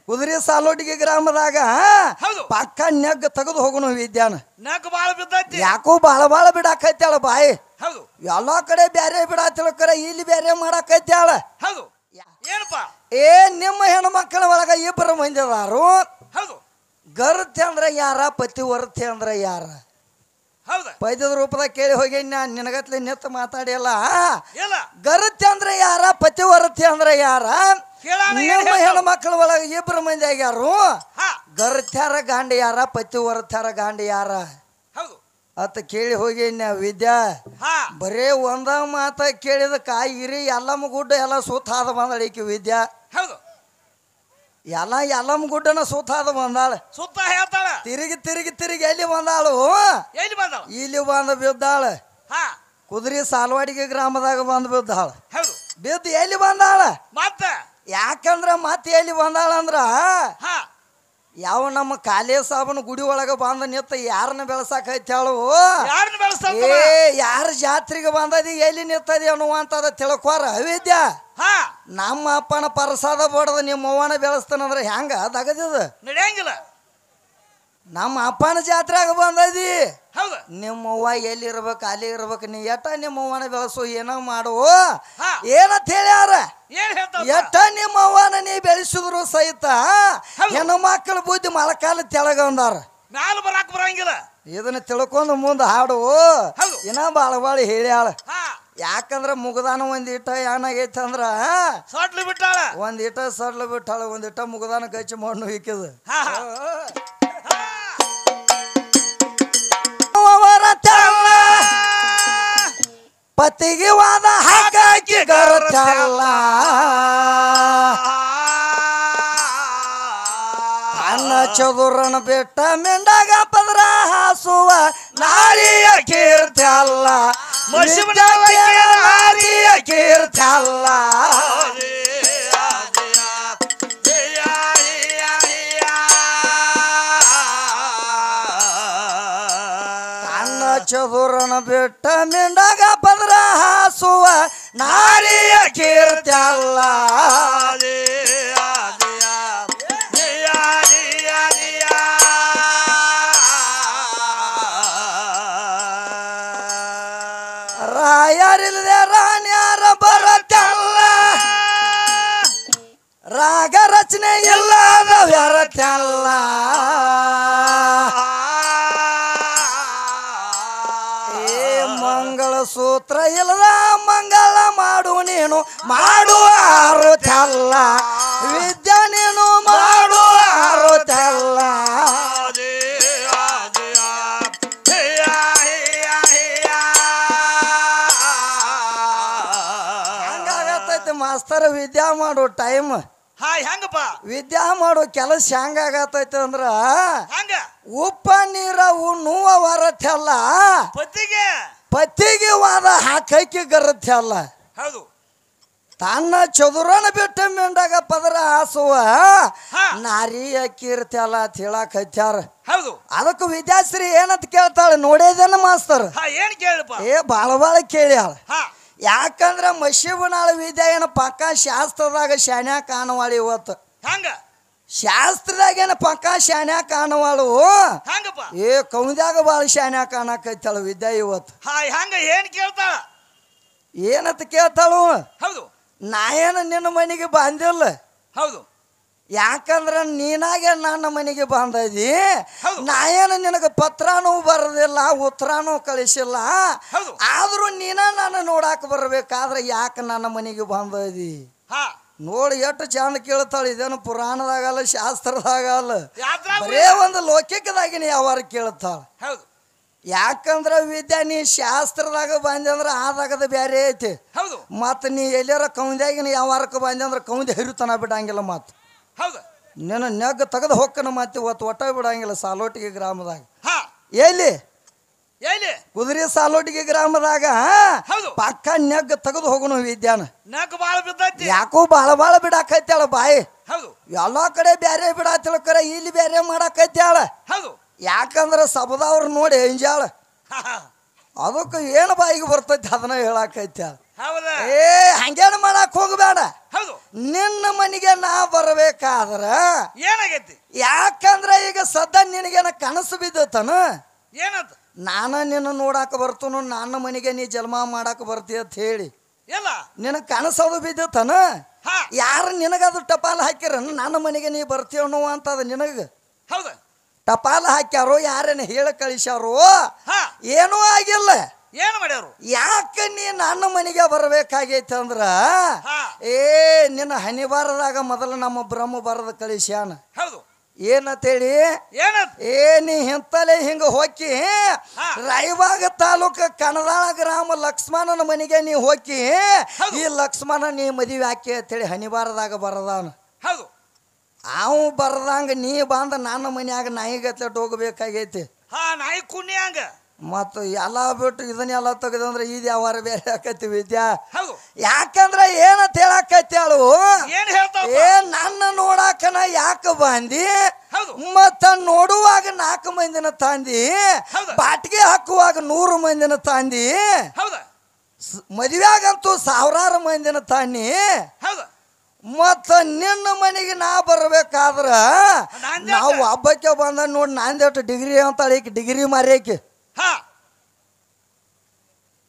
ಕುದುರೆ ಸಾಲೋಟಿಗೆ ಗ್ರಾಮದಾಗ ಪಕ್ಕ ನೆಗ್ ತೆಗೆದು ಹೋಗೋಣ ವಿದ್ಯಾನ ನೆಗ್ ಬಾಳ ಬಿದ್ದೈತಿ ಯಾಕೋ ಬಾಳ ಬಿಡಾಕೈತಾಳ ಬಾಯಿ ಹೌದು ಎಲ್ಲಾ ಕಡೆ ಬ್ಯಾರೆ ಬಿಡಾತಿಳಕರ ಇಲ್ಲಿ ಬ್ಯಾರೆ ಮಾಡಾಕೈತಾಳ ಹೌದು ಏನಪ್ಪ ಏ ನಿಮ್ಮ ಹೆಣ್ಣು ಮಕ್ಕಳ ಒಳಗ ಇಬ್ಬರು ಮಂದಿ ಅದಾರು ಹೌದು ಗರ್ತಿ ಅಂದ್ರ ಯಾರ ಪತಿ ವರ್ತಿ ಅಂದ್ರ ಯಾರ ಹೌದ ಪೈದದ ರೂಪದಾಗ ಕೇಳಿ ಹೋಗಿ ನಿನಗತ್ಲೆ ನಿತ್ತ ಮಾತಾಡಿಯಲ್ಲ ಇಲ್ಲ ಗರ್ತಿ ಅಂದ್ರ ಯಾರ ಪತಿ ವರ್ತಿ ಅಂದ್ರ ಯಾರ ನಿಮ್ಮ ಹೆಣ್ಣು ಮಕ್ಕಳ ಒಳಗ ಇಬ್ಬರು ಮಂದಿ ಆಗ್ಯಾರು ಗರ್ತ್ಯಾರ ಗಾಂಡ ಯಾರ ಪತಿ ವರ್ತ್ಯಾರ ಗಾಂಡ ಯಾರ ಹೌದು ಅತ್ತ ಕೇಳಿ ಹೋಗಿ ವಿದ್ಯಾ ಬರೇ ಒಂದ ಮಾತ ಕೇಳಿದ ಕಾಯಿರಿ ಎಲ್ಲಮ್ಮ ಗುಡ್ಡ ಎಲ್ಲ ಸುತ್ತ ಹಾದ ಬಂದಳಿಕೆ ವಿದ್ಯಾ ಹೌದು ಎಲ್ಲಮ್ಮ ಗುಡ್ಡನ ಸುತ್ತ ಹಾದ ಬಂದಾಳ ಸುತ್ತ ಹೇಳ್ತಾಳ ತಿರುಗಿ ಎಲ್ಲಿ ಬಂದಾಳು ಇಲ್ಲಿ ಬಂದ ಬಿದ್ದಾಳ ಕುದುರೆ ಸಾಲವಾಡಿಗೆ ಗ್ರಾಮದಾಗ ಬಂದ್ ಬಿದ್ದಾಳ ಬಿದ್ದು ಎಲ್ಲಿ ಬಂದಾಳ ಯಾಕಂದ್ರ ಮತ್ತೆ ಎಲ್ಲಿ ಬಂದಾಳ ಅಂದ್ರ ಯಾವ ನಮ್ಮ ಕಾಲೇ ಸಾಬನ ಗುಡಿ ಒಳಗ ಬಂದ ನಿತ್ತ ಯಾರನ್ನ ಬೆಳಸಾಕೈತಾಳು ಏ ಯಾರ ಜಾತ್ರೆಗೆ ಬಂದದಿ ಎಲ್ಲಿ ನಿತ್ತದಿ ಅನ್ನುವಂತದ ತಿಳ್ಕೋರ ವಿದ್ಯಾ ನಮ್ಮ ಅಪ್ಪನ ಪ್ರಸಾದ ಬಡದ ನಿಮ್ಮ ಅವ್ವನ ಬೆಳೆಸ್ತಾನಂದ್ರ ಹೆಂಗ ದಗದಿದ ನಡೆಯಂಗಿಲ್ಲ ನಮ್ಮ ಅಪ್ಪನ ಜಾತ್ರೆಗ ಬಂದದಿ ನಿಮ್ಮ ಅವ್ವ ಎಲ್ಲಿ ಇರ್ಬೇಕು ಅಲ್ಲಿ ಇರ್ಬೇಕು ನೀ ಎಟ್ಟ ನಿಮ್ಮ ಅವ್ವನ ಬೆಳೆಸು ಏನೋ ಮಾಡು ಏನಂತ ಹೇಳ್ಯಾರ ಎಟ್ಟ ನಿಮ್ಮ ಅವ್ವನ ನೀ ಬೆಳೆಸಿದ್ರು ಸಹಿತ ಹೆಣ್ಣು ಮಕ್ಕಳ ಬುದ್ಧಿ ಮೊಳಕಾಲ ತೆಳಗ ಅಂದಾರ ಮ್ಯಾಲ ಬರಾಕ್ ಬರಂಗಿಲ್ಲ ಇದನ್ನ ತಿಳ್ಕೊಂಡು ಮುಂದೆ ಹಾಡು ಇನ್ನ ಬಾಳ ಹೇಳ್ಯಾಳ ಯಾಕಂದ್ರ ಮುಗದಾನ ಒಂದಿಟ ಏನಾಗೈತೆ ಅಂದ್ರ ಒಂದಿಟ ಸಡ್ಲು ಬಿಟ್ಟಾಳ ಒಂದಿಟ ಮುಗದಾನ ಗಚ್ಚಿ ಮಣ್ಣು ಇಕ್ಕಿದ ಪತಿಗೆ ವಾದ ಹಾಕಿ ಗರಚಲ್ಲ ಅನ್ನ ಚದುರನ ಬೆಟ್ಟ ಮೆಂಡಾಗ ಪದ್ರ ಹಾಸುವ ನಾರಿಯ ಕೀರ್ತಿ ಅಲ್ಲ ನಾರಿಯ ಕೀರ್ತಿ ಅಲ್ಲ ಚದುರನ ಬೆಟ್ಟ ಮಿಂಡಾಗ ಪದ್ರ ಹಾಸುವ ನಾರಿಯ ಕೀರ್ತಿ ಅಲ್ಲ ರಾಯರಿಲ್ಲದೆ ರಾಣ್ಯಾರ ಬರತ್ತಲ್ಲ ರಾಗ ರಚನೆ ಇಲ್ಲದ ವ್ಯರತ್ತಲ್ಲ ಸೂತ್ರ ಇಲ್ಲದ ಮಂಗಳ ಮಾಡು ನೀನು ಮಾಡುವ ಆರುತ್ತಲ್ಲ ವಿದ್ಯಾ ನೀನು ಮಾಡುವ ಆರುತ್ತಲ್ಲ ಹಂಗಾಗತ್ತೈತಿ ಮಾಸ್ತರ್ ವಿದ್ಯಾ ಮಾಡೋ ಟೈಮ್ ಹೆಂಗಪ್ಪ ವಿದ್ಯಾ ಮಾಡೋ ಕೆಲಸ ಹೆಂಗಾಗತ್ತೈತಿ ಅಂದ್ರ ಉಪ್ಪ ನೀರ ಉಣ್ಣುವ ವರತ್ತಲ್ಲ ಪತಿಗೆ ವಾದ ಹಾಕೈಕಿ ಗರತ್ತೆ ಅಲ್ಲ ಹೌದು ತನ್ನ ಚದುರನ ಬಿಟ್ಟ ಮೆಂಡಾಗ ಪದರ ಹಾಸುವ ನಾರಿಯ ಕೀರ್ತಿ ಅಲ್ಲ ಅಂತ ಹೇಳಾಕೈತ್ಯಾರ ಹೌದು ಅದಕ್ಕೆ ವಿದ್ಯಾಶ್ರೀ ಏನಂತ ಕೇಳ್ತಾಳೆ ನೋಡೇದೇನ ಮಾಸ್ತರ್ ಏನ್ ಕೇಳಪ್ಪ ಏ ಬಾಳ ಕೇಳ್ಯಾಳ ಯಾಕಂದ್ರ ಮಶಿಬನಾಳ ವಿದ್ಯಾ ಏನ ಪಕ್ಕ ಶಾಸ್ತ್ರದಾಗ ಶಾನ್ಯಾ ಕಾಣವಾಳಿ ಇವತ್ತು ಹಂಗ ಶಾಸ್ತ್ರದಾಗೇನ ಪಕ್ಕ ಶಾನ್ಯಾ ಕಾಣವಾಳು ಏ ಕೌದ್ಯಾಗ ಬಾಳ ಶಾನ್ಯಾ ಕಾಣಕೈತಾಳ ವಿದ್ಯಾ ಇವತ್ತು ಹಂಗ ಏನ್ ಕೇಳ್ತಾಳ ಏನಂತ ಕೇಳ್ತಾಳು ಹೌದು ನಾ ಏನ ನಿನ್ನ ಮನೆಗೆ ಬಂದಿಲ್ಲ ಹೌದು ಯಾಕಂದ್ರ ನೀನಾಗೆ ನನ್ನ ಮನೆಗೆ ಬಂದದಿ ನಾ ಏನ ನಿನಗ ಪತ್ರಾನು ಬರದಿಲ್ಲ ಉತ್ತರಾನು ಕಳಿಸಿಲ್ಲ ಆದ್ರೂ ನೀನ ನಾನು ನೋಡಾಕ ಬರ್ಬೇಕಾದ್ರ ಯಾಕ ನನ್ನ ಮನೆಗೆ ಬಂದದಿ ನೋಡಿ ಎಷ್ಟು ಚಂದ ಕೇಳ್ತಾಳ ಇದೇನು ಪುರಾಣದಾಗಲ್ಲ ಶಾಸ್ತ್ರದಾಗಲ್ಲ ಬರೇ ಒಂದು ಲೌಕಿಕದಾಗಿನ ಯಾವಾರ ಕೇಳ್ತಾಳ ಯಾಕಂದ್ರ ವಿದ್ಯಾ ನೀ ಶಾಸ್ತ್ರದಾಗ ಬಂದಂದ್ರ ಆದಾಗದ ಬ್ಯಾರೆ ಐತಿ ಮತ್ ನೀ ಎಲ್ಲಾರ ಕೌಂದ್ಯಾಗಿನ ಯಾವಾರಕ್ಕೆ ಬಂದಂದ್ರ ಕೌಂದಿ ಹರಿತನ ಬಿಡಂಗಿಲ್ಲ ಮತ್ ನಿನ್ನ ನೆಗ್ ತೆಗೆದು ಹೊಕ್ಕನ ಮತ್ತೆ ಒಟ್ಟ ಬಿಡಂಗಿಲ್ಲ ಸಾಲೋಟಿಗೆ ಗ್ರಾಮದಾಗ ಎಲ್ಲಿ ಕುದುರೆ ಸಾಲೋಟಿಗೆ ಗ್ರಾಮದಾಗ ಪಕ್ಕ ನೆಗ್ ತೆಗೆದು ಹೋಗೋಣ ವಿದ್ಯಾನ ಯಾಕೋ ಬಾಳ ಬಿಡಾಕೈತಾಳ ಬಾಯಿ ಎಲ್ಲಾ ಕಡೆ ಬ್ಯಾರೆ ಬಿಡಾತಿಳಕರ ಇಲ್ಲಿ ಬ್ಯಾರೆ ಮಾಡಾಕೈತಾಳ ಯಾಕಂದ್ರ ಸಬದವ್ರ ನೋಡಿ ಎಂಜಾಳ ಅದಕ್ಕೆ ಏನು ಬಾಯಿಗೆ ಬರ್ತೈತಿ ಅದನ್ನ ಹೇಳಾಕೈತಾಳ ಹೌದ ಏ ಹಂಗೇನು ಮಾಡಕ್ ಹೋಗಬೇಡ. ಹೌದು ನಿನ್ನ ಮನೆಗೆ ನಾ ಬರ್ಬೇಕಾದ್ರ ಏನಾಗೈತಿ ಯಾಕಂದ್ರ ಈಗ ಸದ್ದ ನಿನಗೇನ ಕನಸು ಬಿದ್ದತನ ಏನಂತ ನಾನ ನಿನ್ನ ನೋಡಾಕ ಬರ್ತನು ನನ್ನ ಮನೆಗೆ ನೀ ಜನ್ಮ ಮಾಡಾಕ ಬರ್ತೀಯ ಅಂತ ಹೇಳಿ ಎಲ್ಲ ನಿನಗೆ ಕನಸದು ಬಿದ್ದತನ ಹಾ ಯಾರು ನಿನಗದು ಟಪಾಲ್ ಹಾಕಿರ ನನ್ನ ಮನೆಗೆ ನೀ ಬರ್ತೀವ ಅನ್ನೋ ಅಂತದ ನಿನಗ ಹೌದ ಟಪಾಲ್ ಹಾಕ್ಯಾರೋ ಯಾರೇನು ಹೇಳ ಕಳಿಸ್ಯಾರೋ ಹಾ ಏನೂ ಆಗಿಲ್ಲ. ಏನ್ ಮಾಡ್ಯಾರು ಯಾಕೆ ನೀ ನನ್ನ ಮನೆಗೆ ಬರ್ಬೇಕಾಗೈತೆ ಅಂದ್ರ ಹಾ ಏ ನಿನ್ನ ಹನಿ ಬಾರದಾಗ ಮೊದಲು ನಮ್ಮ ಬ್ರಹ್ಮ ಬರದ ಕಳಿಸ್ಯಾನ. ಹೌದು ಏನಂತೇಳಿ ಏನಂತ ಏ ನೀ ಹಿಂತಲೇ ಹಿಂಗ ಹೋಗಿ ರಾಯಬಾಗ ತಾಲೂಕ ಕಣದಾಳ ಗ್ರಾಮ ಲಕ್ಷ್ಮಣನ ಮನೆಗೆ ನೀ ಹೋಗಿ ಈ ಲಕ್ಷ್ಮಣ ನೀ ಮದುವೆ ಹಾಕಿ ಅಂತೇಳಿ ಹನಿಬಾರದಾಗ ಬರದಾನ. ಹೌದು ಅವು ಬರದಂಗ ನೀ ಬಂದ ನನ್ನ ಮನ್ಯಾಗ ನಾಯಿಗತ್ಲೆಟ್ ಹೋಗ್ಬೇಕಾಗೈತಿ. ಹಾ ನಾಯಿ ಕುಣ್ಣಿ ಹಂಗ ಮತ್ತು ಎಲ್ಲ ಬಿಟ್ಟು ಇದನ್ನೆಲ್ಲ ತೆಗೆದಂದ್ರೆ ಇದು ಯಾವಾರ ಬೇರೆ ಆಕತಿ ವಿದ್ಯಾ. ಹೌದು ಯಾಕಂದ್ರ ಏನಂತ ಹೇಳಕತ್ತಾಳು ಏನ್ ಹೇಳ್ತಾವ ಏ ನನ್ನ ನೋಡಾಕನ ಯಾಕ ಬಂದಿ ಹೌದು ಮತ್ತ ನೋಡುವಾಗ 4 ಮಂದಿನ ತಂದಿ ಹೌದು ಬಾಟಿಗೆ ಹಾಕುವಾಗ 100 ಮಂದಿನ ತಂದಿ ಹೌದ ಮದುವೆಯಾಗಂತೂ 1000 ಮಂದಿನ ತಾನಿ ಹೌದ ಮತ್ತ ನಿನ್ನ ಮನೆಗೆ ನಾ ಬರ್ಬೇಕಾದ್ರ ನಾವು ಹಬ್ಬಕ್ಕೆ ಬಂದ ನೋಡಿ ನಾಂದೇಟು ಡಿಗ್ರಿ ಅಂತಾಳೆ ಈಕೆ ಡಿಗ್ರಿ ಮಾರ್ಯಾಕಿ ಹಾ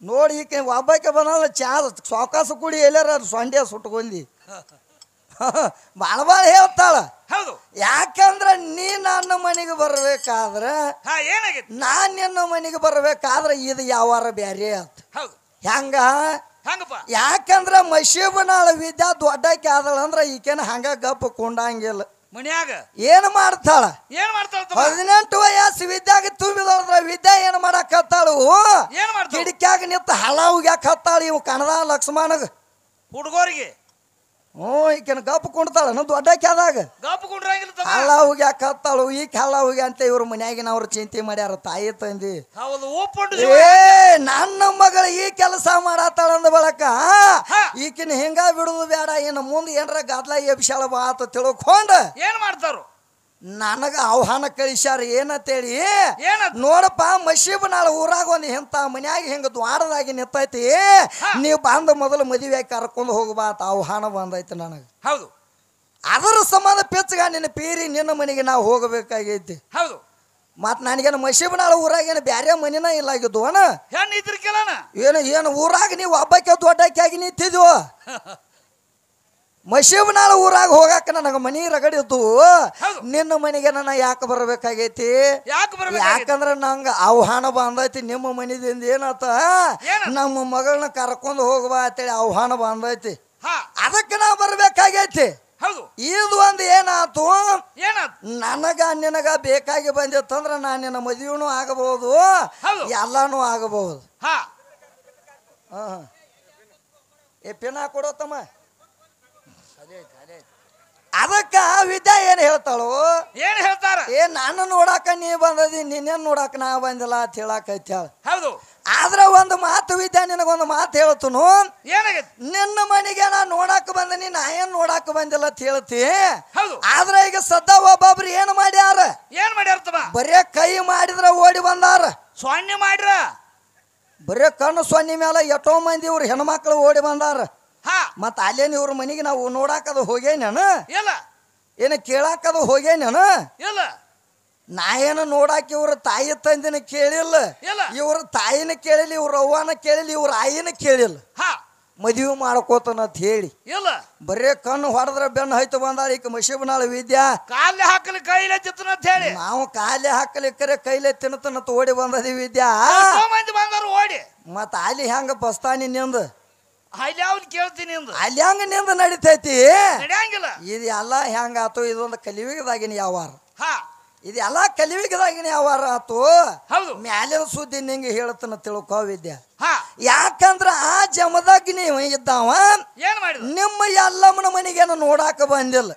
ನೋಡಿ ಈಕೆ ಹಬ್ಬಕ್ಕೆ ಬಂದ ಚಾ ಸಾವಕಾಸ ಕುಡಿ ಎಲ್ಲಾರ ಸೊಂಡೆ ಸುಟ್ಕೊಂಡಿ ಭಾಳ ಹೇಳ್ತಾಳ. ಹೌದು ಯಾಕಂದ್ರ ನೀ ನನ್ನ ಮನೆಗೆ ಬರ್ಬೇಕಾದ್ರ ಹಾ ಏನಾಗೈತಿ ನಾನ್ ನಿನ್ನ ಮನೆಗೆ ಬರ್ಬೇಕಾದ್ರ ಇದು ಯಾವಾರ ಬ್ಯಾರೆ ಆತ. ಹೌದು ಹೆಂಗ ಹಂಗಪ್ಪ ಯಾಕಂದ್ರ ಮಶೀಬನಾಳ ವಿದ್ಯಾ ದೊಡ್ಡಕ್ಕೆ ಆದಳ ಅಂದ್ರ ಈಕೆನ ಹಂಗ ಗಪ್ಪ ಕೊಂಡಂಗಿಲ್ಲ. ಮನ್ಯಾಗ ಏನ್ ಮಾಡ್ತಾಳ ಏನ್ ಮಾಡ್ತಾಳ 18 ವಯಸ್ಸು ವಿದ್ಯಾಗ ತುಂಬಿದವ್ರ ವಿದ್ಯಾ ಏನ್ ಮಾಡಾಕತ್ತಾಳು ಏನ್ ಮಾಡ್ತಾಳ ಕಿಡಿಕ್ಯಾಗ ನಿಂತ ಹಳಾವ್ಗ್ಯಾಕ ಹತ್ತಾಳ ಇವ್ ಕಣದ ಲಕ್ಷ್ಮಣಗ ಹುಡುಗರಿಗೆ ಈಕೆನ ಗಪ್ಪ ಕುಂಡ್ತಾಳ ದೊಡ್ಡಕ್ಕೆ ಆದಾಗ ಗಾಪು ಕುಂಡ್ರಂಗಿಲ್ಲ ಹಳ್ಳಾವ್ಗ್ಯಾಕ ಹತ್ತಾಳು ಈಗ ಹಳ್ಳಾವ್ಗೆ ಅಂತ ಇವ್ರ ಮನ್ಯಾಗಿನ ಅವ್ರು ಚಿಂತೆ ಮಾಡ್ಯಾರ ತಾಯಿ ತಂದಿ. ಹೌದು ಓಪನ್ ಏ ನನ್ನ ಮಗಳು ಈ ಕೆಲಸ ಮಾಡತ್ತಾಳ ಅಂದ ಬಳಕ ಈಕಿನ ಹಿಂಗ ಬಿಡುದು ಬೇಡ ಇನ್ನು ಮುಂದೆ ಏನ್ರ ಗದ್ಲ ಎಬ್ಸಾಳ ಬಾ ಅಂತ ತಿಳ್ಕೊಂಡ ಏನ್ ಮಾಡ್ತಾರು ನನಗ ಆಹ್ವಾನ ಕಳಿಸ್ಯಾರ ಏನಂತೇಳಿ ಏನಂತ ನೋಡಪ್ಪ ಮಶೀಬನಾಳ ಊರಾಗ ಒಂದು ಇಂಥ ಮನ್ಯಾಗ ಹಿಂಗ ದ್ವಾರದಾಗಿ ನಿಂತೈತಿ ನೀವು ಬಂದ ಮೊದಲು ಮದುವೆ ಕರ್ಕೊಂಡು ಹೋಗ್ಬಾ ಅಂತ ಆಹ್ವಾನ ಬಂದೈತಿ ನನಗ. ಹೌದು ಅದರ ಸಂಬಂಧ ಪೆಚ್ಚಗ ನಿನ್ನ ಪೀರಿ ನಿನ್ನ ಮನೆಗೆ ನಾವು ಹೋಗಬೇಕಾಗೈತಿ. ಹೌದು ಮತ್ ನನಗೇನು ಮಶೀಬನಾಳ ಊರಾಗ ಏನು ಬ್ಯಾರೆ ಮನಿನ ಇಲ್ಲ ಆಗಿದ್ದು ಅಣ್ಣ ಹೆಣ್ಣು ಇದ್ರಕ್ಕೆಲ್ಲನ ಏನು ಊರಾಗ ನೀವು ಹಬ್ಬಕ್ಕೆ ದೊಡ್ಡಕ್ಕಾಗಿ ನಿಂತಿದ್ವು ಮಶೀಬನಾಳ ಊರಾಗ ಹೋಗಾಕ ನನಗ ಮನಿ ರಗಡಿದ್ದು ನಿನ್ನ ಮನೆಗೆ ನನ್ನ ಯಾಕೆ ಬರ್ಬೇಕಾಗೈತಿ ಯಾಕಂದ್ರ ನಂಗ ಆಹ್ವಾನ ಬಂದೈತಿ ನಿಮ್ಮ ಮನಿದಿಂದ ಏನತ್ತ ನಮ್ಮ ಮಗಳನ್ನ ಕರ್ಕೊಂಡು ಹೋಗ್ಬಾ ಅಂತೇಳಿ ಆಹ್ವಾನ ಬಂದೈತಿ ಅದಕ್ಕೆ ನಾ ಬರ್ಬೇಕಾಗೈತಿ. ಇದು ಒಂದು ಏನಾತು ನನಗ ನಿನಗ ಬೇಕಾಗಿ ಬಂದಿತ್ತಂದ್ರ ನಾನು ನಿನ್ನ ಮದುವೆನೂ ಆಗಬಹುದು ಎಲ್ಲಾನು ಆಗಬಹುದು. ಏ ಪಿನ ಕೊಡೋತಮ್ಮ ಅದಕ್ಕ ವಿದ್ಯಾ ಏನ್ ಹೇಳ್ತಾಳು ಏನ್ ಹೇಳ್ತಾರ ಏ ನಾನು ನೋಡಾಕ ನೀ ಬಂದದಿ ನಿನ್ನೇನ್ ನೋಡಾಕ ನಾ ಬಂದಿಲ್ಲ ಅಂತ ಹೇಳಾಕೈತಿ. ಹೌದು ಆದ್ರ ಒಂದು ಮಾತು ವಿದ್ಯಾ ನಿನಗೊಂದು ಮಾತು ಹೇಳ್ತನು ನಿನ್ನ ಮನೆಗೆ ನಾ ನೋಡಾಕ ಬಂದನಿ ನಾ ಏನ್ ನೋಡಾಕ ಬಂದಿಲ್ಲ ಅಂತ ಹೇಳ್ತಿ. ಆದ್ರ ಈಗ ಸದ್ದ ಒಬ್ಬೊಬ್ರು ಏನ್ ಮಾಡ್ಯಾರ ಬರೇ ಕೈ ಮಾಡಿದ್ರ ಓಡಿ ಬಂದಾರ ಸೊನ್ನೆ ಮಾಡ್ರ ಬರೇ ಕಣ್ಣು ಸೊನ್ನೆ ಮೇಲೆ ಎಷ್ಟೋ ಮಂದಿ ಇವ್ರು ಹೆಣ್ಮಕ್ಳು ಓಡಿ ಬಂದಾರ. ಮತ್ತ ಅಲ್ಲೇನು ಇವ್ರ ಮನೆಗೆ ನಾವು ನೋಡಾಕದು ಹೋಗೇನ ಏನ ಕೇಳಾಕದು ಹೋಗೇನ ನಾ ಏನು ನೋಡಾಕ ಇವ್ರ ತಾಯಿ ತಂದಿನ ಕೇಳಿಲ್ಲ ಇವ್ರ ತಾಯಿನ ಕೇಳಿಲ್ಲ ಇವ್ರ ಅವ್ವನ ಕೇಳಿಲ್ಲ ಇವ್ರ ಆಯಿನ ಕೇಳಿಲ್ಲ ಮದುವೆ ಮಾಡ್ಕೋತನಂತ ಹೇಳಿ ಬರೇ ಕಣ್ಣು ಹೊಡೆದ್ರ ಬೆನ್ನು ಹೈತು ಬಂದಾಳ ಈಗ ಮಶೀಬನಾಳ ವಿದ್ಯಾ ಕಾಲೇ ಹಾಕಲಿ ಕೈಲೇ ತಿಂತನ ಅಂತ ಹೇಳಿ ನಾವು ಕಾಲೇ ಹಾಕಲಿಕ್ಕರೆ ಕೈಲೇ ತಿನ್ನತನಂತ ಓಡಿ ಬಂದದಿ ವಿದ್ಯಾ ಓಡಿ ಮತ್ತ ಅಲ್ಲಿ ಹೆಂಗ ಬಸ್ತಾನಿ ನಿಂದ ಅಲ್ಲಿ ಅವ್ನು ಕೇಳ್ತೀನಿ ಅಲ್ಲಿ ಹೆಂಗ ನಿಂದ ನಡಿತೈತಿ ನಡೆಯಂಗಿಲ್ಲ ಇದು ಎಲ್ಲ ಹೆಂಗ ಆತು ಇದೊಂದು ಕಲಿಯುಗದಾಗಿನ ಯಾವಾರ ಇದೆಲ್ಲ ಕಲಿಯುಗದಾಗಿನ ಯಾವಾರ ಆತು ಮ್ಯಾಲಿನ ಸುದ್ದಿ ನಿಂಗೆ ಹೇಳ್ತಾನ ತಿಳ್ಕೋ ವಿದ್ಯಾ. ಯಾಕಂದ್ರ ಆ ಜಮದಾಗ ನೀವು ಇದ್ದಾವ ನಿಮ್ಮ ಎಲ್ಲಮ್ಮನ ಮನೆಗೇನು ನೋಡಾಕ ಬಂದಿಲ್ಲ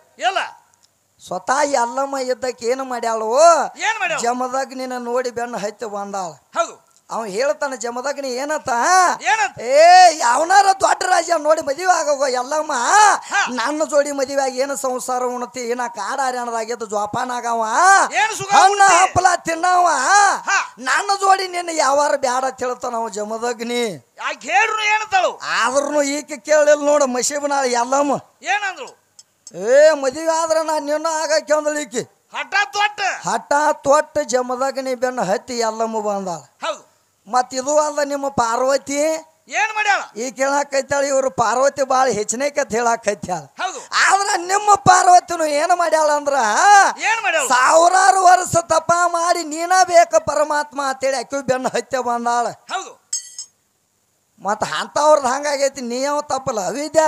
ಸ್ವತಃ ಎಲ್ಲಮ್ಮ ಇದ್ದಕ್ಕೆ ಏನು ಮಾಡ್ಯಾಳು ಜಮದಾಗ ನಿನ್ನ ನೋಡಿ ಬೆನ್ನು ಹತ್ತಿ ಬಂದಾಳ. ಅವ ಹೇಳ್ತಾನ ಜಮದಗ್ನಿ ಏನತ್ತ ಏ ಯಾವನಾರ ದೊಡ್ಡ ರಾಜ ನೋಡಿ ಮದುವೆ ಆಗೋಗೋ ಎಲ್ಲಮ್ಮ ನನ್ನ ಜೋಡಿ ಮದುವೆ ಆಗಿ ಏನು ಸಂಸಾರ ಉಣತಿ ಏನ ಕಾಡ ಹರಿಯಾಣದಾಗಿದ್ದು ಜೋಪಾನ ಆಗವ ಹಣ್ಣ ಹಪ್ಪಲ ತಿನ್ನವ ನನ್ನ ಜೋಡಿ ನಿನ್ನ ಯಾವಾರ ಬ್ಯಾಡ ಅಂತ ಹೇಳ್ತಾನ ನಾವು ಜಮದಗ್ನಿ ಯಾಕೆ ಹೇಳ್ರು ಏನಂತಳು ಆದ್ರೂ ಈಕೆ ಕೇಳಿಲ್ಲ ನೋಡು ಮಸೀಬನಾಳ ಎಲ್ಲಮ್ಮ ಏನಂದ್ರು ಮದುವೆ ಆದ್ರ ನಾನು ನಿನ್ನ ಆಗಕ್ಕೆ ಅಂದಳು ಈಕೆ ಹಠ ತೊಟ್ಟ ಹಠ ತೊಟ್ಟು ಜಮದಗ್ನಿ ಬೆನ್ನ ಹತ್ತಿ ಎಲ್ಲಮ್ಮ ಬಂದಾಳ ಹೌದು ಮತ್ ಇದು ಅಲ್ಲ ನಿಮ್ಮ ಪಾರ್ವತಿ ಏನ್ ಮಾಡ್ಯಾಳ ಈ ಕೇಳಾಕೈತಾಳ ಇವ್ರು ಪಾರ್ವತಿ ಬಾಳ ಹೆಚ್ಚಿನಕತ್ ಹೇಳಾಕೈತಾಳ ಹೌದು ಆದ್ರ ನಿಮ್ಮ ಪಾರ್ವತಿನು ಏನ್ ಮಾಡ್ಯಾಳ ಅಂದ್ರ ಏನ್ ಮಾಡ್ಯಾಳ ಸಾವಿರಾರು ವರ್ಷ ತಪ ಮಾಡಿ ನೀನ ಬೇಕ ಪರಮಾತ್ಮ ಅಂತೇಳಿ ಅಕ್ಕಿ ಬೆನ್ನ ಹತ್ಯೆ ಬಂದಾಳ ಹೌದು ಮತ್ತ ಅಂತವ್ರದ್ದು ಹಂಗಾಗೈತಿ ನೀ ಯಾವ ತಪ್ಪಲ್ಲ ಅವಿದ್ಯ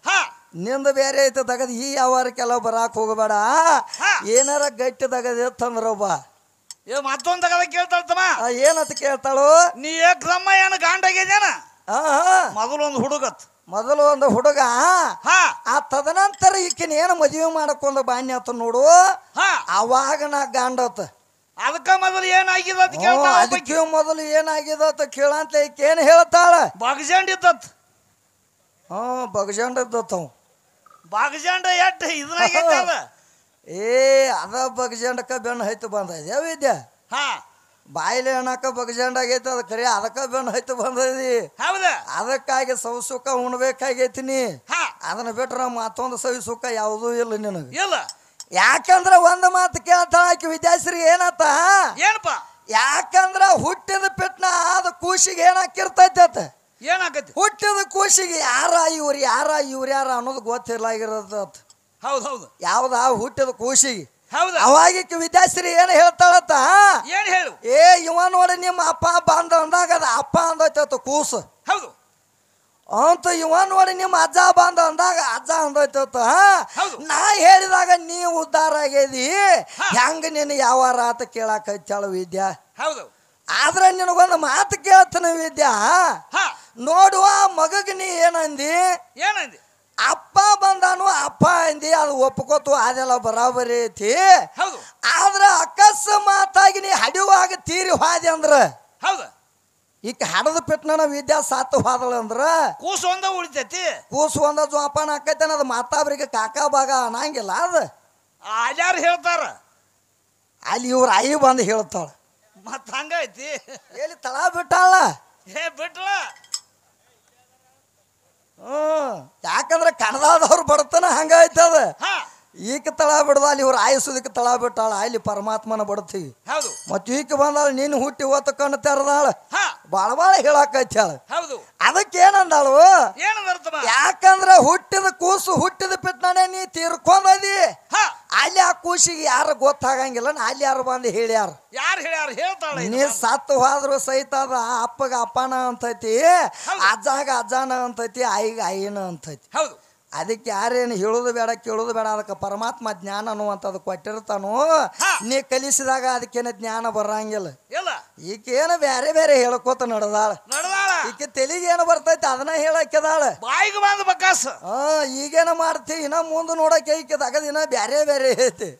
ಹಾ ನಿಂದ ಬೇರೆ ಐತೆ ತಗದ್ ಈ ಯಾವಾರಕ್ಕೆಲ್ಲ ಬರಾಕ್ ಹೋಗಬೇಡ ಏನಾರ ಗಟ್ಟಿ ತಗದಿತ್ತಂದ್ರೊಬ್ಬ ಮತ್ತೊಂದ್ ತಗದ ಕೇಳ್ತಾಳ್ತಮ್ಮ ಏನಂತ ಕೇಳ್ತಾಳು ನೀ ಏಕ್ರಮ್ಮ ಏನು ಗಾಂಡಾಗಿದ್ದೇನ ಮೊದಲೊಂದು ಹುಡುಗತ್ ಮೊದಲು ಒಂದು ಹುಡುಗ ಹಾ ಆ ತದನಂತರ ಈಕಿನ ಏನು ಮದುವೆ ಮಾಡಕೊಂಡ ಬಾಣ್ಯ ಆತ ನೋಡು ಹಾ ಅವಾಗ ನಾ ಗಾಂಡತ್ ಅದಕ್ಕ ಮೊದಲು ಏನಾಗಿದೆ ಅಂತ ಕೇಳ್ತಾಳ ಅದಕ್ಕೆ ಮೊದಲು ಏನಾಗಿದತ್ತ ಕೇಳಂತ ಈಕೆ ಏನ್ ಹೇಳ್ತಾಳ ಬಾಗಜಂಡ್ ಇದ್ದತ್ ಬಗಜಂಡ ಇದ್ದತ್ತವ್ ಬಾಗಜಂಡ ಎಟ್ ಇದ್ರಾಗೈತೆ ಅದ ಅದ ಬಗಜಂಡಕ್ಕ ಬೆನ್ನ ಹೈತು ಬಂದೈತಿ ವಿದ್ಯ ಹಾ ಬಾಯಿಲೆ ಅಣ್ಣಕ್ಕ ಬಗಜಂಡ ಆಗೈತಿ ಅದ ಕರೆ ಅದಕ್ಕ ಬೆನ್ನ ಹೈತು ಬಂದೈತಿ ಹೌದ ಅದಕ್ಕಾಗಿ ಸೌ ಸುಖ ಉಣ್ಬೇಕಾಗೈತಿ ನೀ ಹಾ ಅದನ್ನ ಬಿಟ್ರ ಮತ್ತೊಂದು ಸವಿ ಸುಖ ಯಾವುದೂ ಇಲ್ಲ ನಿನಗ ಇಲ್ಲ ಯಾಕಂದ್ರ ಒಂದ್ ಮಾತು ಕೇಳ್ತಾಳ ಆಕಿ ವಿದ್ಯಾಶ್ರೀ ಏನತ್ತ ಏನಪ್ಪ ಯಾಕಂದ್ರ ಹುಟ್ಟಿದ ಪಿಟ್ನ ಆದ ಕೂಸಿಗೆ ಏನಾಕಿರ್ತೈತಿ ಅತ್ತ ಏನಾಗತಿ ಹುಟ್ಟಿದ ಕೂಸಿಗೆ ಯಾರ ಇವ್ರ ಅನ್ನೋದು ಗೊತ್ತಿರ್ಲಾಗಿರೋದ ಹೌದು ಹೌದು ಯಾವ್ದ ಹುಟ್ಟಿದ ಕೂಸಿಗೆ ಹೌದು ಅವಾಗ ವಿದ್ಯಾಶ್ರೀ ಏನ್ ಹೇಳ್ತಾಳತ್ತ ಏನ್ ಹೇಳು ಇವ ನೋಡಿ ನಿಮ್ಮ ಅಪ್ಪ ಬಂದ ಅಂದಾಗ ಅದ ಅಪ್ಪ ಅಂದೈತ ಕೂಸು ಹೌದು ಅಂತ ಇವ ನೋಡಿ ನಿಮ್ಮ ಅಜ್ಜ ಬಂದ ಅಂದಾಗ ಅಜ್ಜ ಅಂದೈತ ನಾ ಹೇಳಿದಾಗ ನೀ ಉದ್ಧಾರ ಆಗ್ಯದಿ ಹೆಂಗ ನೀನು ಯಾವಾರ ಆತ ಕೇಳಾಕೈತಾಳ ವಿದ್ಯಾ ಹೌದು ಆದ್ರೆ ನಿನಗೊಂದು ಮಾತು ಕೇಳ್ತಾನ ವಿದ್ಯಾ ನೋಡುವ ಮಗಗ್ ನೀ ಏನಂದಿ ಏನಂದಿ ಅಪ್ಪ ಬಂದಾನು ಅಪ್ಪ ಅಂದಿ ಅದು ಒಪ್ಕೋತು ಅದೆಲ್ಲ ಬರಾಬರಿ ಐತಿ ಹೌದು ಆದ್ರ ಅಕಸ್ಮಾತಾಗಿ ನೀ ಹಡಿಯುವಾಗ ತೀರಿ ಹೋದೆ ಅಂದ್ರ ಹೌದು ಈಗ ಹಡದ ಪಿಟ್ನ ವಿದ್ಯಾ ಸಾತು ಹೋದಳ ಅಂದ್ರ ಕೂಸು ಒಂದ ಉಳಿತೈತಿ ಕೂಸು ಒಂದ ಜೋಪಾನ ಆಕೈತೇನ ಅದು ಮಾತಾಬ್ರಿಗೆ ಕಾಕಾ ಭಾಗ ಅನ್ನಂಗಿಲ್ಲ ಅದ ಅಲ್ಯಾರು ಹೇಳ್ತಾರ ಅಲ್ಲಿ ಇವ್ರ ಐ ಬಂದು ಹೇಳ್ತಾಳ ಮತ್ತ ಹಂಗೈತಿ ಎಲ್ಲಿ ತಳ ಬಿಟ್ಟಾಳ ಬಿಟ್ಲ ಯಾಕಂದ್ರೆ ಕನ್ನಡದವ್ರು ಬಡತನ ಹಂಗಾಯ್ತದ ಹಾ ಈಕ ತಳ ಬಿಡದ ಅಲ್ಲಿ ಇವ್ರು ಆಯಸುದಕ್ಕೆ ತಳ ಬಿಟ್ಟಾಳ ಅಲ್ಲಿ ಪರಮಾತ್ಮನ ಬಡ್ತೀವಿ ಹೌದು ಮತ್ ಈಕ ಬಂದಾಳ ನೀನು ಹುಟ್ಟಿ ಹೊತ್ತ ಕಣ್ಣು ತೆರದಾಳ ಹಾ ಬಾಳ ಹೇಳಾಕೈತಾಳ ಹೌದು ಅದಕ್ಕೆ ಏನಂದಾಳು ಏನಂದರ್ತಮ್ಮ ಯಾಕಂದ್ರ ಹುಟ್ಟಿದ ಕೂಸು ಹುಟ್ಟಿದ ಪಿಟ್ನಾನೆ ನೀ ತೀರ್ಕೊಂಡದಿ ಹಾ ಅಲ್ಲಿ ಆ ಕೂಸಿಗೆ ಯಾರು ಗೊತ್ತಾಗಂಗಿಲ್ಲ ಅಲ್ಲಿ ಯಾರು ಬಂದು ಹೇಳ್ಯಾರ ಯಾರು ಹೇಳ್ಯಾರ ಹೇಳ್ತಾಳ ನೀ ಸತ್ತು ಹೋದ್ರು ಸಹಿತ ಅದ ಅಪ್ಪಗ ಅಪ್ಪನ ಅಂತೈತಿ ಅಜ್ಜಾಗ ಅಜ್ಜನ ಅಂತೈತಿ ಆಯಿಗ ಆಯಿನ ಅಂತೈತಿ ಹೌದು ಅದಕ್ಕೆ ಯಾರೇನು ಹೇಳೋದು ಬೇಡ ಕೇಳೋದು ಬೇಡ ಅದಕ್ಕೆ ಪರಮಾತ್ಮ ಜ್ಞಾನ ಅನ್ನುವಂಥದ್ದು ಕೊಟ್ಟಿರ್ತಾನು ನೀ ಕಲಿಸಿದಾಗ ಅದಕ್ಕೇನು ಜ್ಞಾನ ಬರಂಗಿಲ್ಲ ಇಲ್ಲ ಈಕೇನು ಬೇರೆ ಬೇರೆ ಹೇಳ್ಕೋತ ನಡೆದಾಳ ಈಕೆ ತೆಲಿಗೆ ಏನು ಬರ್ತೈತಿ ಅದನ್ನ ಹೇಳಕ್ಕೆದಾಳ ಬಾಯಿಗೆ ಬಂದ ಬಕಾಸ ಈಗೇನ ಮಾಡ್ತಿ ಇನ್ನ ಮುಂದೆ ನೋಡಕ್ಕೆ ಈಕೆ ತಗದ ಇನ್ನ ಬೇರೆ ಬೇರೆ ಐತಿ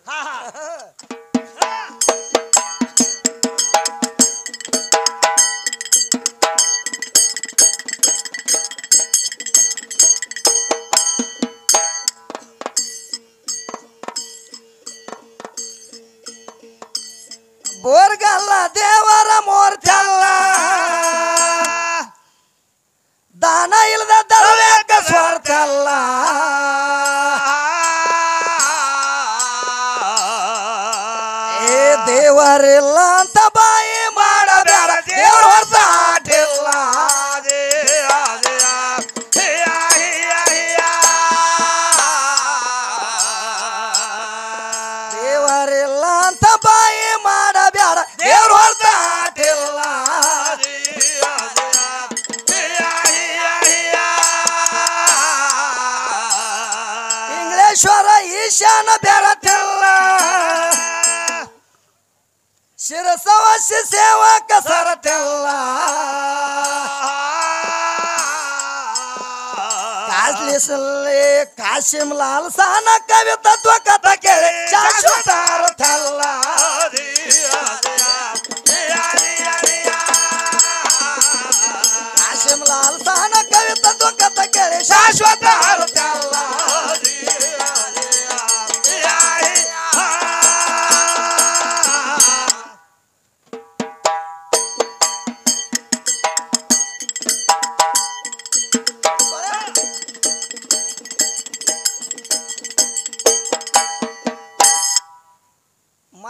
ಬೋರ್ಗಲ್ಲ ದೇವರ ಮೂರ್ತಿಯಲ್ಲ ದಾನ ಇಲ್ಲದ ದರವೇಕ ಸ್ವಾರ್ಥ ಅಲ್ಲ ದೇವರಿಲ್ಲ ಅಂತ ಬಾಯಿ ಮಾಡಬೇಡ ದೇವರ ಹೊರತ ಆಟಿಲ್ಲ ದೇವರಿಲ್ಲ ಅಂತ ಬಾಯಿ ಮಾಡಬೇಡ ದೇವರ ಹೊರತ ಆಟಿಲ್ಲ ಇಂಗ್ಲೇಶ್ವರ ಈಶಾನ ಬೆರತಿಲ್ಲ ಶಿರಸವಶ್ಯ ಸೇವಕ ಸರತಿಲ್ಲ ಕಾಶಿಂ ಲಾಲ್ ಸಾನ ಕವಿ ತತ್ವ ಕಥ ಕೇಳಿ ಶಾಶ್ವತ ಅರ್ಥಲ್ಲ ಕಾಶಿಂ ಲಾಲ್ ಸಾನ ಕವಿ ತತ್ವ ಕಥ ಕೇಳಿ ಶಾಶ್ವತ ಅರ್ಥಲ್ಲ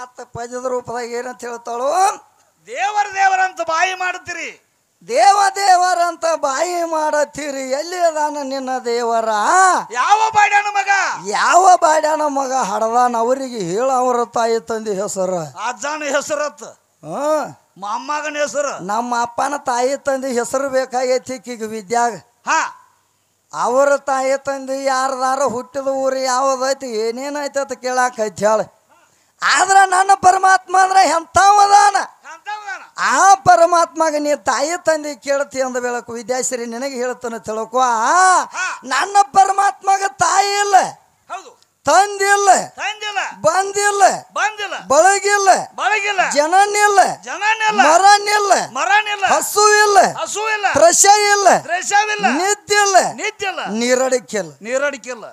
ಮತ್ತ ಪದ್ಯದ ರೂಪದಾಗ ಏನಂತ ಹೇಳ್ತಾಳು, ದೇವರಂತ ಬಾಯಿ ಮಾಡ್ತೀರಿ, ದೇವರಂತ ಬಾಯಿ ಮಾಡತ್ತೀರಿ, ಎಲ್ಲಿ ಅದಾನ ನಿನ್ನ ದೇವರ? ಯಾವ ಬಾಡ್ಯಾನ ಮಗ? ಯಾವ ಬಾಡ್ಯಾನ ಮಗ ಹಡದಾನ? ಅವರಿಗೆ ಹೇಳ ಅವರ ತಾಯಿ ತಂದೆ ಹೆಸರು. ಅಜ್ಜನ ಹೆಸರತ್ತ, ಮೊಮ್ಮಗನ ಹೆಸರು. ನಮ್ಮ ಅಪ್ಪನ ತಾಯಿ ತಂದೆ ಹೆಸರು ಬೇಕಾಗೈತಿ ಈಗ ವಿದ್ಯಾಗ. ಹಾ, ಅವರ ತಾಯಿ ತಂದೆ ಯಾರದಾರ, ಹುಟ್ಟಿದ ಊರು ಯಾವ್ದೈತಿ, ಏನೇನೈತಿ ಅಂತ ಕೇಳಾಕೈತಿ ಹೇಳ. ಆದ್ರ ನನ್ನ ಪರಮಾತ್ಮ ಅಂದ್ರ ಎಂಥವದಾನ. ಆ ಪರಮಾತ್ಮಗೆ ನೀ ತಾಯಿ ತಂದೆ ಕೇಳ್ತಿ ಅಂದ ಬೆಳಕು ವಿದ್ಯಾಶ್ರೀ ನಿನಗೆ ಹೇಳ್ತಾನೆ ತಿಳ್ಕೊ. ನನ್ನ ಪರಮಾತ್ಮಗ ತಾಯಿ ಇಲ್ಲ, ತಂದಿಲ್ಲ, ಬಂದಿಲ್ಲ, ಬಳಗಿಲ್ಲ, ಜನನಿಲ್ಲ, ಮರನಿಲ್ಲ, ಹಸು ಇಲ್ಲ, ತ್ರಷ ಇಲ್ಲ, ನಿದ್ದಿಲ್ಲ, ನೀರಡಿಕಿಲ್ಲ.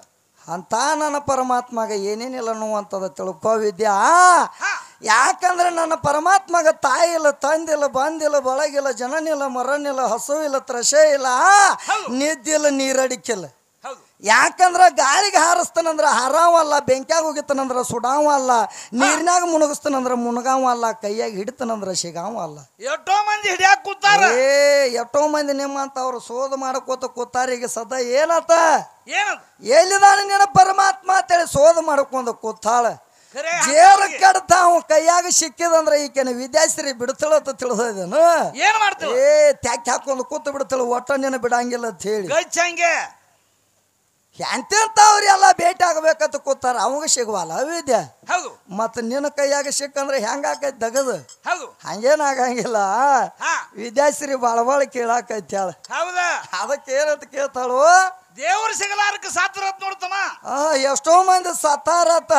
ಅಂತ ನನ್ನ ಪರಮಾತ್ಮಗ ಏನೇನಿಲ್ಲ ಅನ್ನುವಂಥದ್ದು ತಿಳ್ಕೋ ವಿದ್ಯಾ. ಯಾಕಂದ್ರೆ ನನ್ನ ಪರಮಾತ್ಮಗ ತಾಯಿ ಇಲ್ಲ, ತಂದಿಲ್ಲ, ಬಂದಿಲ್ಲ, ಬಳಗಿಲ್ಲ, ಜನನಿಲ್ಲ, ಮರನಿಲ್ಲ, ಹಸು ಇಲ್ಲ, ತ್ರಷ ಇಲ್ಲ, ನಿದ್ದಿಲ್ಲ, ನೀರಡಿಕಿಲ್ಲ. ಯಾಕಂದ್ರ ಗಾಳಿಗೆ ಹಾರಿಸ್ತಾನಂದ್ರ ಹಾರಾವಲ್ಲ, ಬೆಂಕ್ಯಾಗ ಹೋಗಿತಾನಂದ್ರ ಸುಡಾವಲ್ಲ, ನೀರಿನಾಗ ಮುಣಗಿಸ್ತಾನಂದ್ರ ಮುಣಗಾವಲ್ಲ, ಕೈಯಾಗ ಹಿಡಿತಾನಂದ್ರ ಸಿಗಾವಲ್ಲ. ಎಷ್ಟೋ ಮಂದಿ ಹಿಡಿಯಾಕ ಕೂತಾರ. ಎಷ್ಟೋ ಮಂದಿ ನಿಮ್ಮಂತ ಅವ್ರು ಸೋದ ಮಾಡಕೋತ ಕೂತಾರ. ಈಗ ಸದಾ ಏನತ್ತ, ಎಲ್ಲಿದಾನ ನಿನ್ನ ಪರಮಾತ್ಮ ಅಂತೇಳಿ ಸೋದ ಮಾಡ್ಕೊಂಡ ಕೂತಾಳ. ಜೇಲ ಕೆಡ್ತ ಅವ ಕೈಯಾಗ ಸಿಕ್ಕಿದಂದ್ರ ಈಕೆನ ವಿದ್ಯಾಶ್ರೀ ಬಿಡ್ತಾಳತ್ತ ತಿಳಿದೇನು? ಏನ್ ಮಾಡ್ತೀವಿ? ತ್ಯಾಕ್ ಹಾಕೊಂಡು ಕೂತು ಬಿಡ್ತಾಳ, ಒಟ್ಟ ನಿನ್ನ ಬಿಡಂಗಿಲ್ಲ ಅಂತ ಹೇಳಿ. ಎಂತೆಂತವ್ರಿ ಎಲ್ಲ ಭೇಟಿ ಆಗ್ಬೇಕಂತ ಕೂತಾರ, ಅವಾಗ ಸಿಗುವಲ್ಲ ವಿದ್ಯೆ. ಮತ್ತ ನಿನ್ನ ಕೈಯಾಗ ಸಿಕ್ಕಂದ್ರೆ ಹೆಂಗ ಆಕೈತಿ ದಗದು? ಹಂಗೇನ್ ಆಗಂಗಿಲ್ಲ. ವಿದ್ಯಾಶ್ರೀ ಬಾಳ ಕೇಳಾಕೈತಿ ಹೇಳ. ಅದಕ್ಕೆ ಏನಂತ ಕೇಳ್ತಾಳು, ದೇವ್ರ ಸಿಗಲಾರಕ್ಕೆ ಸಾತ್ರತ್ ನೋಡ್ತಮ್ಮ. ಎಷ್ಟೋ ಮಂದಿ ಸತ್ತಾರತ್ತ,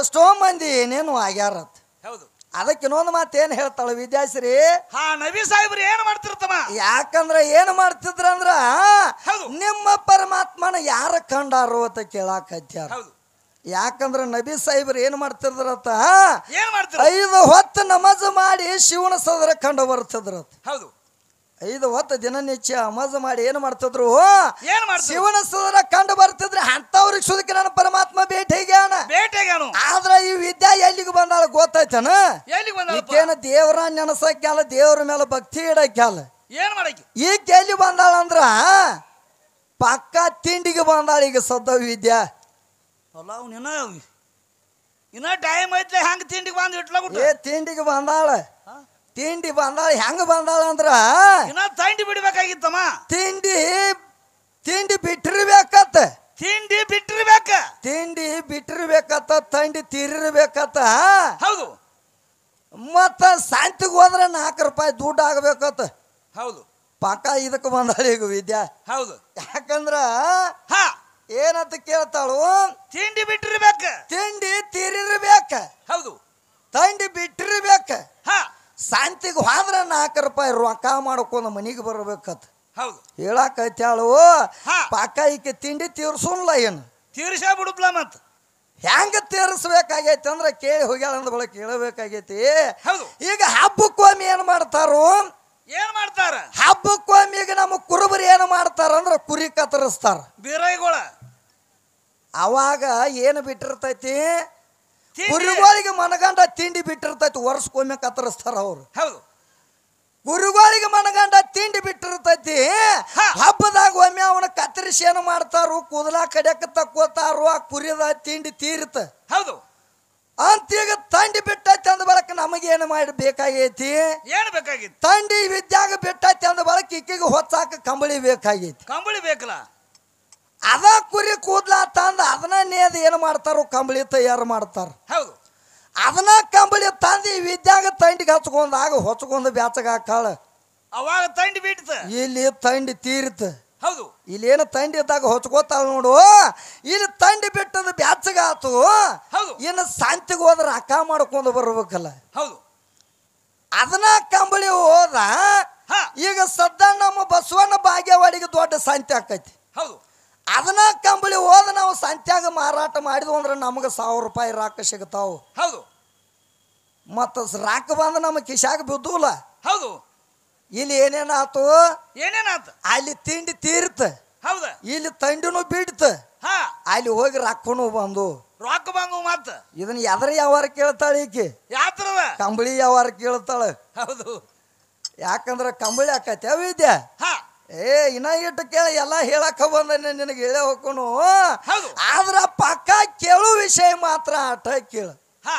ಎಷ್ಟೋ ಮಂದಿ ಏನೇನು ಆಗ್ಯಾರತ್. ಅದಕ್ಕೆ ಇನ್ನೊಂದು ಮಾತು ಏನ್ ಹೇಳ್ತಾಳ ವಿದ್ಯಾಶ್ರೀ, ನಬಿ ಸಾಹೇಬ್ರು ಏನ್ ಮಾಡ್ತಿರ್ತಮ್ಮ? ಯಾಕಂದ್ರ ಏನ್ ಮಾಡ್ತಿದ್ರಂದ್ರ ನಿಮ್ಮ ಪರಮಾತ್ಮನ ಯಾರ ಕಂಡಾರು ಅಂತ ಕೇಳಾಕತ್ಯಾರ. ಯಾಕಂದ್ರ ನಬಿ ಸಾಹೇಬ್ರು ಏನ್ ಮಾಡ್ತಿದ್ರತ್ತ, 5 ಹೊತ್ತು ನಮಾಜ್ ಮಾಡಿ ಶಿವನ ಸದರ ಕಂಡು ಬರ್ತಿದ್ರತ್. 5 ಹೊತ್ತು ದಿನನಿತ್ಯ ನಮಾಜ್ ಮಾಡಿ ಏನ್ ಮಾಡ್ತಿದ್ರು, ಶಿವನ ಸದರ ಕಂಡು ಬರ್ತಿದ್ರೆ. ಅಂತವ್ರಿಗೆ ಸುದಕ್ಕೆ ನನ್ನ ಪರಮಾತ್ಮ ಭೇಟಿಗ್ಯಾನ. ಆದ್ರ ಈ ವಿದ್ಯಾ ಎಲ್ಲಿಗೆ ಬಂದಾಳ ಗೊತ್ತಾಯ್ತಾನ? ಈಗೇನ ದೇವ್ರ ನೆನಸಕ್ಯಾಲ, ದೇವ್ರ ಮೇಲೆ ಭಕ್ತಿ ಇಡಕ್ಯಾಲ. ಈಗ ಎಲ್ಲಿ ಬಂದಾಳ ಅಂದ್ರ ಪಕ್ಕ ತಿಂಡಿಗೆ ಬಂದಾಳ. ಈಗ ಸದ್ದ ವಿದ್ಯಾ ಇನ್ನ ಟೈಮ್ ಐತ್ಲೆ, ಹೆಂಗ ತಿಂಡಿಗೆ ಬಂದ್ ಇಟ್ಲ? ತಿಂಡಿಗೆ ಬಂದಾಳ. ತಿಂಡಿ ಬಂದಾಳ. ಹೆಂಗ ಬಂದಾಳ ಅಂದ್ರ ತಿಂಡಿ ಬಿಡ್ಬೇಕಾಗಿತ್ತಮ್ಮ. ತಿಂಡಿ ಬಿಟ್ಟಿರ್ಬೇಕತ್ತ. ತಿಂಡಿ ಬಿಟ್ಟಿರ್ಬೇಕತ್ತ. ತಂಡಿ ತೀರಿರ್ಬೇಕತ್ತ. ಮತ್ತ ಶಾಂತಿಗೆ ಹೋದ್ರೆ 4 ರೂಪಾಯಿ ದುಡ್ಡು ಆಗ್ಬೇಕತ್ತ. ಪಕ್ಕ ಇದಕ್ಕೆ ಬಂದಾಳ ಈಗ ವಿದ್ಯಾ. ಯಾಕಂದ್ರ ಏನಂತ ಕೇಳ್ತಾಳು, ತಿಂಡಿ ಬಿಟ್ಟಿರ್ಬೇಕ, ತಿಂಡಿ ತೀರಿರ್ಬೇಕ, ತಂಡಿ ಬಿಟ್ಟಿರ್ಬೇಕ. ಶಾಂತಿಗೆ ಹೋದ್ರೆ 4 ರೂಪಾಯಿ ರೊಕ್ಕ ಮಾಡ್ಕೊಂಡು ಮನಿಗೆ ಬರ್ಬೇಕತ್ತ. ಹೇಳಾಕೈತ್ಯಾಳು. ಪಾಕ ಈಕೆ ತಿಂಡಿ ತೀರ್ಸೋನ್ಲ, ಏನು ತೀರ್ಸ ಬಿಡುಪ್ಲ. ಮತ್ ಹೆಂಗ ತೀರಿಸ್ಬೇಕಾಗೈತಿ ಅಂದ್ರ ಕೇಳಿ ಹೋಗ್ಯಾಳ ಅಂದ ಬಳಿಕ ಕೇಳಬೇಕಾಗೈತಿ. ಈಗ ಹಬ್ಬಕ್ಕೊಮ್ಮೆ ಏನ್ ಮಾಡ್ತಾರು? ಹಬ್ಬಕ್ಕೊಮ್ಮಿಗೆ ನಮ್ಮ ಕುರುಬರು ಏನು ಮಾಡ್ತಾರ ಅಂದ್ರ ಕುರಿ ಕತ್ತರಿಸ್ತಾರ ಬೀರೈಗಳ. ಅವಾಗ ಏನು ಬಿಟ್ಟಿರ್ತೈತಿ, ಕುರಿಗಳಿಗೆ ಮನಗಂಡ ತಿಂಡಿ ಬಿಟ್ಟಿರ್ತೈತಿ. ವರ್ಷಕ್ಕೊಮ್ಮೆ ಕತ್ತರಿಸ್ತಾರ ಅವ್ರು. ಕುರಿಗಳಿಗೆ ಮನಗಂಡ ತಿಂಡಿ ಬಿಟ್ಟಿರ್ತೈತಿ. ಹಬ್ಬದಾಗ ಒಮ್ಮೆ ಅವನ ಕತ್ತರಿಸಿ ಏನು ಮಾಡ್ತಾರು, ಕೂದಲ ಕಡೆಕ ತಕ್ಕೋತಾರು. ಆ ಕುರಿದ ತಿಂಡಿ ತೀರ್ತ. ಅಂತೀಗ ತಂಡಿ ಬಿಟ್ಟೈತಿ ಅಂದ ಬಳಕ ನಮಗೇನು ಮಾಡಿ ಬೇಕಾಗೈತಿ? ಏನು ಬೇಕಾಗಿತ್ತು? ತಂಡಿ ವಿದ್ಯಾಗ ಬಿಟ್ಟೈತಿ ಅಂದ ಬಳಕ ಈಕಿಗೆ ಹೊಚ್ಚಾಕ ಕಂಬಳಿ ಬೇಕಾಗೈತಿ. ಕಂಬಳಿ ಬೇಕಲ್ಲ. ಅದ ಕುರಿ ಕೂದ್ಲ ತಂದ ಅದನ್ನ ನೇದ ಏನು ಮಾಡ್ತಾರೋ ಕಂಬಳಿ ತಯಾರು ಮಾಡ್ತಾರ. ಅದನ್ನ ಕಂಬಳಿ ತಂದು ವಿದ್ಯಾಗ ತಂಡಿಗೆ ಹಚ್ಕೊಂಡಾಗ ಹೊಚ್ಕೊಂಡ್ ಬ್ಯಾಚಗ ಹಾಕಾಳ. ಅವಾಗ ತಂಡಿ ಬಿಡ್ತ, ಇಲ್ಲಿ ತಂಡಿ ತೀರ್ತ. ಇಲ್ಲೇನು ತಂಡಿ ಇದ್ದಾಗ ಹೊಚ್ಕೋತಾಳ ನೋಡು. ಇಲ್ಲಿ ತಂಡಿ ಬಿಟ್ಟದ ಬ್ಯಾಚಗ ಆತು. ಇನ್ನು ಶಾಂತಿಗೆ ಹೋದ್ರ ಅಕ್ಕ ಮಾಡ್ಕೊಂಡು ಬರ್ಬೇಕಲ್ಲ. ಅದನ್ನ ಕಂಬಳಿ ಹೋದ. ಈಗ ಸದ್ದ ನಮ್ಮ ಬಸವಣ್ಣ ಭಾಗ್ಯವಾಡಿಗೆ ದೊಡ್ಡ ಶಾಂತಿ ಆಕೈತಿ. ಅದನ್ನ ಕಂಬಳಿ ಹೋದ ನಾವು ಸಂತ್ಯಾಗ ಮಾರಾಟ ಮಾಡಿದ್ವು ಅಂದ್ರೆ ನಮಗೆ 1000 ರೂಪಾಯಿ ರಾಕ ಸಿಗ್ತಾವು. ಮತ್ತ ರಾಕ ಬಂದ ನಮ್ಮ ಕಿಶಾಗ ಬಿದ್ದುಲ್ಲ. ಇಲ್ಲಿ ಏನೇನಾತು? ಅಲ್ಲಿ ತಿಂಡಿ ತೀರ್ತ, ಇಲ್ಲಿ ತಂಡಿನೂ ಬಿಡ್ತ, ಅಲ್ಲಿ ಹೋಗಿ ರೊಕ್ಕನು ಬಂದು. ರೊಕ್ಕ ಬಂಗು ಮತ್ತ ಇದನ್ನ ಎದ್ರ ಯಾವಾರ ಕೇಳ್ತಾಳೆ ಈಕಿ ಯಾತ್ರದ ಕಂಬಳಿ ಯಾವಾರ ಕೇಳ್ತಾಳ ಹೌದು ಯಾಕಂದ್ರ ಕಂಬಳಿ ಆಕೈತೆ ವಿದ್ಯೆ ಹಾ ಏ ಇನ್ನ ಇಟ್ಟು ಕೇಳಿ ಎಲ್ಲ ಹೇಳಕ ಬಂದ ನಿನಗೆ ಹೇಳೇ ಹೋಗೋನು ಹೌದು ಆದ್ರ ಪಕ್ಕ ಕೇಳು ವಿಷಯ ಮಾತ್ರ ಆಟ ಕೇಳು ಹಾ